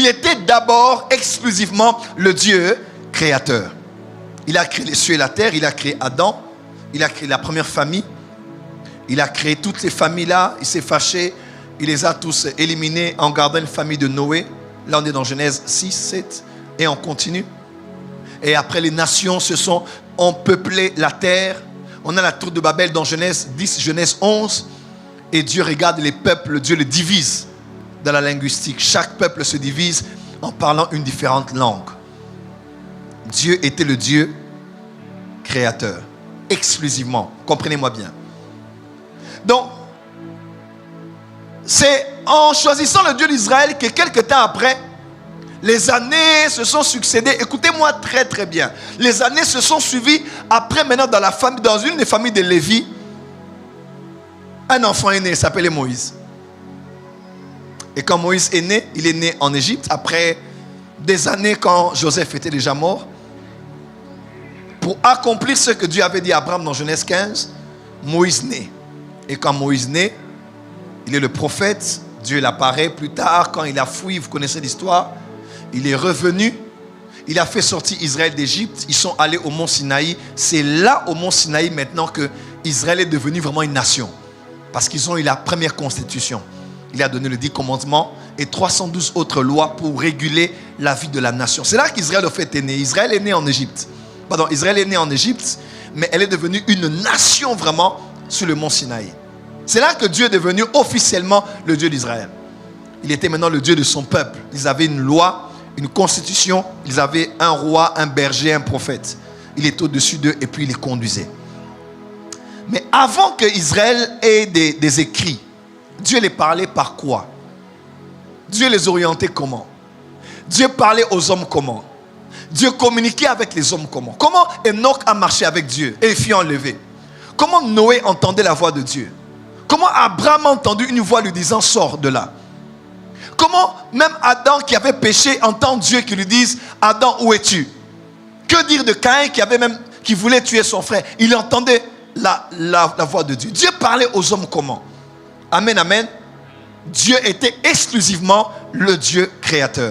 Il était d'abord exclusivement le Dieu créateur. Il a créé les cieux et la terre, il a créé Adam, il a créé la première famille, il a créé toutes ces familles-là, il s'est fâché, il les a tous éliminés en gardant une famille de Noé. Là, on est dans Genèse 6, 7, et on continue. Et après, les nations ont peuplé la terre. On a la tour de Babel dans Genèse 10, Genèse 11. Et Dieu regarde les peuples, Dieu les divise dans la linguistique. Chaque peuple se divise en parlant une différente langue. Dieu était le Dieu créateur, exclusivement. Comprenez-moi bien. Donc, c'est en choisissant le Dieu d'Israël que quelque temps après, les années se sont succédées. Écoutez-moi très très bien. Les années se sont suivies. Après, maintenant, dans une des familles de Lévi, un enfant est né, il s'appelait Moïse. Et quand Moïse est né, il est né en Égypte. Après des années, quand Joseph était déjà mort, pour accomplir ce que Dieu avait dit à Abraham dans Genèse 15, Moïse naît. Et quand Moïse naît, il est le prophète. Dieu l'apparaît plus tard quand il a fui. Vous connaissez l'histoire. Il est revenu. Il a fait sortir Israël d'Égypte. Ils sont allés au mont Sinaï. C'est là, au mont Sinaï, maintenant que Israël est devenu vraiment une nation. Parce qu'ils ont eu la première constitution. Il a donné le 10 commandements et 312 autres lois pour réguler la vie de la nation. C'est là qu'Israël en fait est né. Israël est né en Égypte. Pardon, Israël est né en Égypte, mais elle est devenue une nation vraiment sur le mont Sinaï. C'est là que Dieu est devenu officiellement le Dieu d'Israël. Il était maintenant le Dieu de son peuple. Ils avaient une loi, une constitution. Ils avaient un roi, un berger, un prophète. Il était au-dessus d'eux et puis il les conduisait. Mais avant que Israël ait des écrits, Dieu les parlait par quoi? Dieu les orientait comment? Dieu parlait aux hommes comment? Dieu communiquait avec les hommes comment? Comment Enoch a marché avec Dieu et fut enlevé? Comment Noé entendait la voix de Dieu? Comment Abraham a entendu une voix lui disant sors de là? Comment même Adam qui avait péché entend Dieu qui lui dise Adam, où es-tu? Que dire de Caïn qui voulait tuer son frère? Il entendait la voix de Dieu. Dieu parlait aux hommes comment? Amen, amen. Dieu était exclusivement le Dieu créateur.